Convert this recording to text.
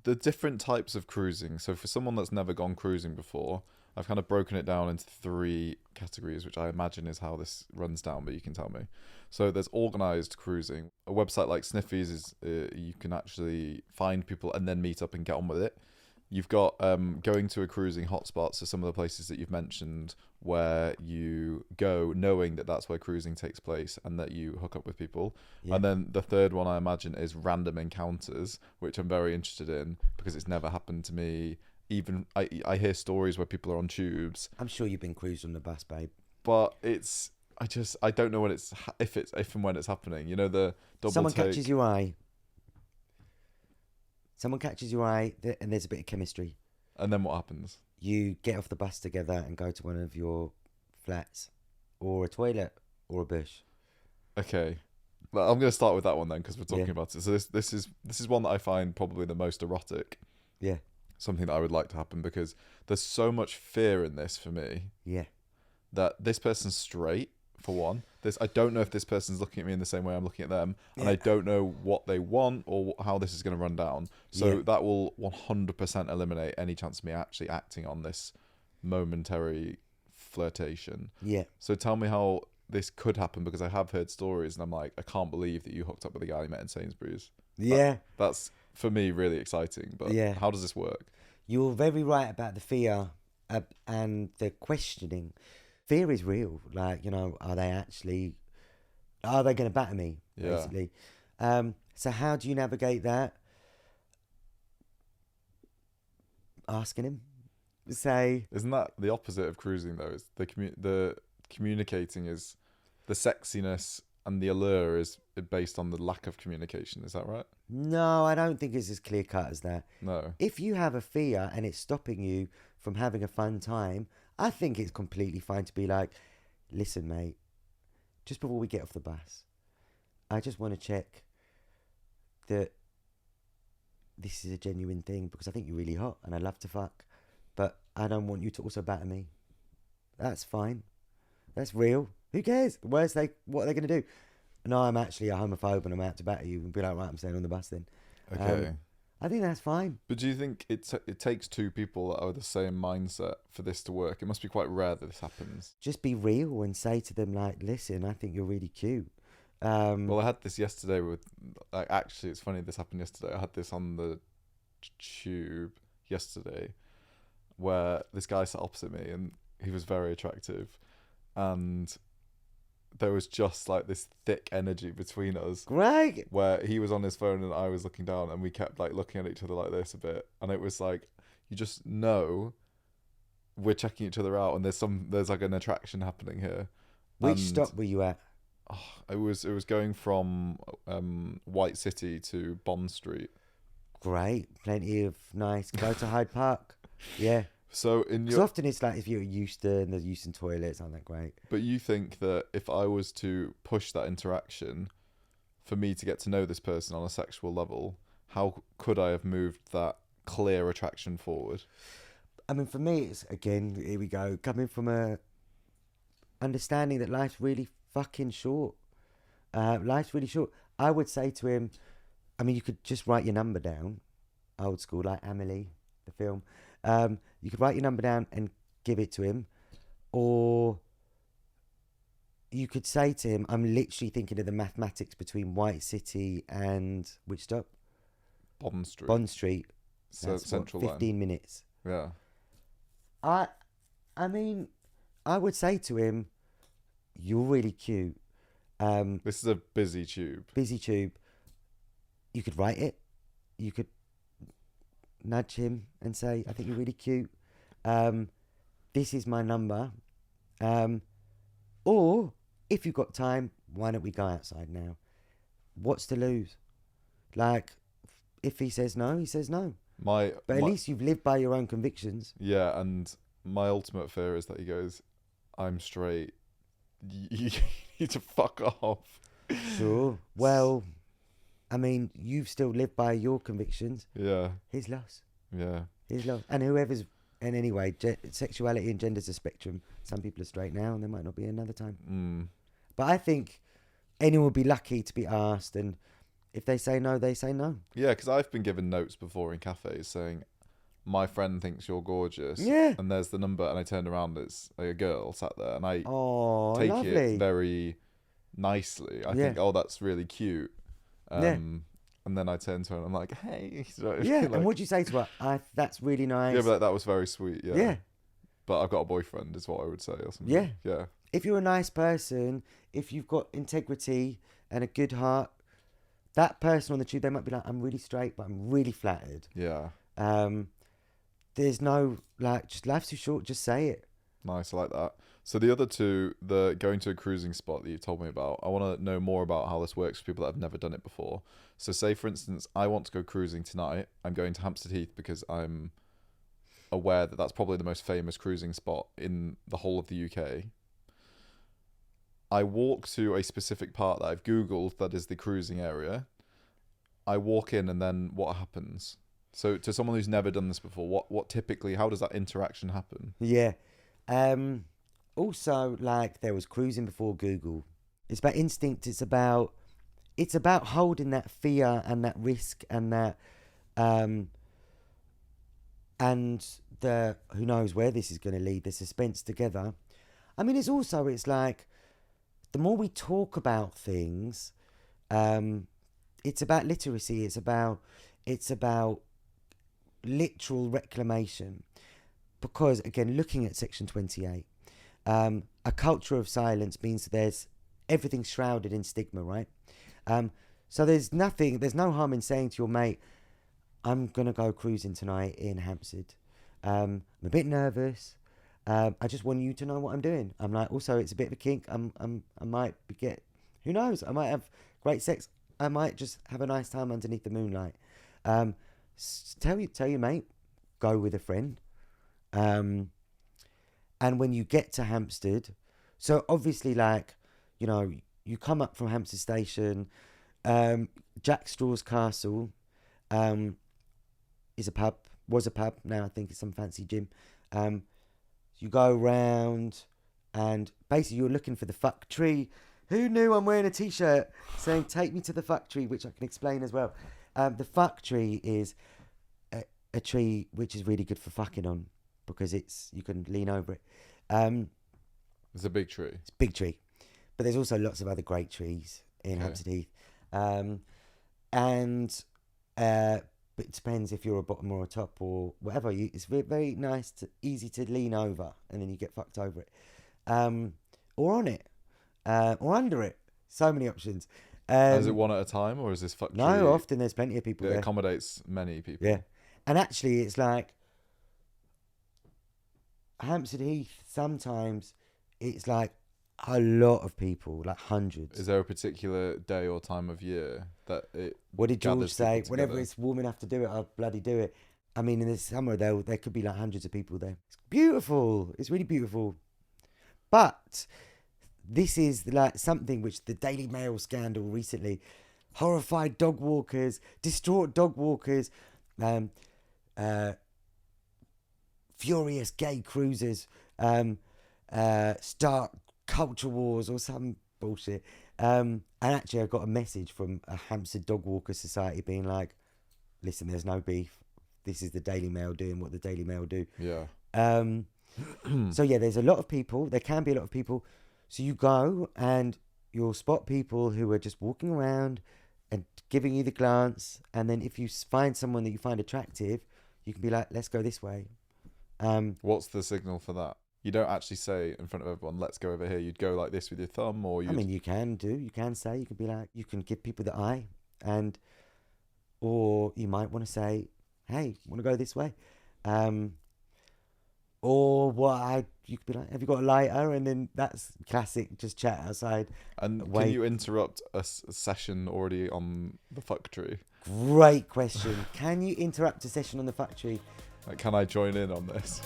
the different types of cruising. So for someone that's never gone cruising before, I've kind of broken it down into 3 categories, which I imagine is how this runs down, but you can tell me. So there's organized cruising. A website like Sniffies is you can actually find people and then meet up and get on with it. You've got going to a cruising hotspot, so some of the places that you've mentioned where you go knowing that that's where cruising takes place and that you hook up with people. Yeah. And then the third one I imagine is random encounters, which I'm very interested in because it's never happened to me. Even I hear stories where people are on tubes, I'm sure you've been cruised on the bus, babe. but I don't know when if and when it's happening. You know, the double Someone take. catches your eye. Someone catches your eye, and there's a bit of chemistry. And then what happens? You get off the bus together and go to one of your flats, or a toilet, or a bush. Okay, well, I'm going to start with that one then because we're talking Yeah. about it. So this is one that I find probably the most erotic. Yeah, Something that I would like to happen because there's so much fear in this for me yeah, that this person's straight for one. I don't know if this person's looking at me in the same way I'm looking at them, and Yeah. I don't know what they want or how this is going to run down. So Yeah. that will 100% eliminate any chance of me actually acting on this momentary flirtation. yeah. So tell me how this could happen because I have heard stories and I'm like, I can't believe that you hooked up with a guy you met in Sainsbury's. Yeah, That's for me really exciting. But Yeah. how does this work? you're very right about the fear and the questioning. Fear is real. Like, are they going to batter me, Yeah. basically? So how do you navigate that? Asking him. Say, Isn't that the opposite of cruising though? It's the communicating is the sexiness and the allure is based on the lack of communication. Is that right? no, I don't think it's as clear cut as that. No. If you have a fear and it's stopping you from having a fun time, I think it's completely fine to be like, listen, mate, just before we get off the bus, I just want to check that this is a genuine thing because I think you're really hot and I love to fuck, but I don't want you to also batter me. That's fine. That's real. Who cares? What are they going to do? No, I'm actually a homophobe and I'm out to batter you, and be like, right, I'm staying on the bus then. Okay. I think that's fine. But do you think it takes 2 people that are the same mindset for this to work? It must be quite rare that this happens. Just be real and say to them, like, listen, I think you're really cute. Well, I had this yesterday with, like, actually, it's funny this happened yesterday. I had this on the tube yesterday where this guy sat opposite me and he was very attractive and there was just like this thick energy between us Great. where he was on his phone and I was looking down and we kept like looking at each other like this a bit, and it was like you just know we're checking each other out and there's like an attraction happening here. Which And, stop were you at? it was going from White City to Bond Street. Great. Plenty of nice. Go to Hyde Park. Yeah. So in Because your often it's like if you're at Euston, there's Euston toilets, aren't that great? But you think that if I was to push that interaction for me to get to know this person on a sexual level, how could I have moved that clear attraction forward? I mean, for me, it's, again, here we go, coming from a understanding that life's really fucking short. Life's really short. I would say to him, I mean, you could just write your number down, old school, like Amelie, the film. You could write your number down and give it to him, or you could say to him, I'm literally thinking of the mathematics between White City and which stop? Bond Street. Bond Street. So That's Central what, Line. 15 minutes. Yeah. I mean, I would say to him, you're really cute. This is a busy tube. Busy tube. You could write it. You could nudge him and say, I think you're really cute. This is my number. Or if you've got time, why don't we go outside now? What's to lose? Like, if he says no, he says no. But at least you've lived by your own convictions. Yeah, and my ultimate fear is that he goes, I'm straight. You need to fuck off. Sure. Well, I mean, you've still lived by your convictions. Yeah. His loss. Yeah. His loss. And whoever's... And anyway, sexuality and gender's a spectrum. Some people are straight now and there might not be another time. Mm. But I think anyone would be lucky to be asked. And If they say no, they say no. Yeah, because I've been given notes before in cafes saying, my friend thinks you're gorgeous. Yeah. And there's the number, and I turn around, it's like a girl sat there, and I Oh, take lovely. it very nicely. I think, oh, that's really cute. And then I turn to her and I'm like, hey. So, Yeah, like, and what'd you say to her? That's really nice. yeah, but that was very sweet. Yeah. Yeah. But I've got a boyfriend, is what I would say, or something. Yeah. Yeah. If you're a nice person, if you've got integrity and a good heart, that person on the tube, they might be like, I'm really straight, but I'm really flattered. Yeah. There's no, like, just life's too short, just say it. Nice, I like that. So the other two, the going to a cruising spot that you told me about, I want to know more about how this works for people that have never done it before. So say, for instance, I want to go cruising tonight. I'm going to Hampstead Heath because I'm aware that that's probably the most famous cruising spot in the whole of the UK. I walk to a specific part that I've Googled that is the cruising area. I walk in, and then what happens? So to someone who's never done this before, what typically, how does that interaction happen? Yeah. Also, like, there was cruising before Google. It's about instinct. It's about holding that fear and that risk and that, and the, who knows where this is going to lead, the suspense together. I mean, it's like, the more we talk about things, it's about literacy. It's about literal reclamation. Because, again, looking at Section 28, a culture of silence means there's everything shrouded in stigma, right? So there's no harm in saying to your mate, I'm going to go cruising tonight in Hampstead. I'm a bit nervous. I just want you to know what I'm doing. I'm like, also, it's a bit of a kink. I might who knows? I might have great sex. I might just have a nice time underneath the moonlight. Tell your mate, go with a friend. And when you get to Hampstead, so obviously, like, you know, you come up from Hampstead Station, Jack Straw's Castle, was a pub, now I think it's some fancy gym. You go round, and basically you're looking for the fuck tree. Who knew I'm wearing a t-shirt saying take me to the fuck tree, which I can explain as well. The fuck tree is a tree which is really good for fucking on, because you can lean over it. It's a big tree. It's a big tree. But there's also lots of other great trees in Hampstead Heath. But it depends if you're a bottom or a top or whatever. It's very, very nice, easy to lean over, and then you get fucked over it. Or on it. Or under it. So many options. Is it one at a time, or is this fuck tree? No, often there's plenty of people there. It accommodates many people. Yeah. And actually, it's like Hampstead Heath, sometimes it's like a lot of people, like hundreds. Is there a particular day or time of year that it What did George say? together? Whenever it's warm enough to do it, I'll bloody do it. I mean, in the summer, there could be like hundreds of people there. It's beautiful. It's really beautiful. But this is like something which the Daily Mail scandal recently, horrified dog walkers, distraught dog walkers, furious gay cruisers, start culture wars or some bullshit. And actually, I got a message from a Hampstead Dog Walker Society being like, listen, there's no beef. This is the Daily Mail doing what the Daily Mail do. Yeah. So yeah, there's a lot of people. There can be a lot of people. So you go and you'll spot people who are just walking around and giving you the glance. And then if you find someone that you find attractive, you can be like, let's go this way. What's the signal for that? You don't actually say in front of everyone, let's go over here. You'd go like this with your thumb, or you. I mean, you can say, you can be like, you can give people the eye, or you might want to say, hey, want to go this way? Or you could be like, have you got a lighter? And then that's classic, just chat outside. And wait. Can you interrupt a session already on the fuck tree? Great question. Can you interrupt a session on the fuck tree? Like, can I join in on this?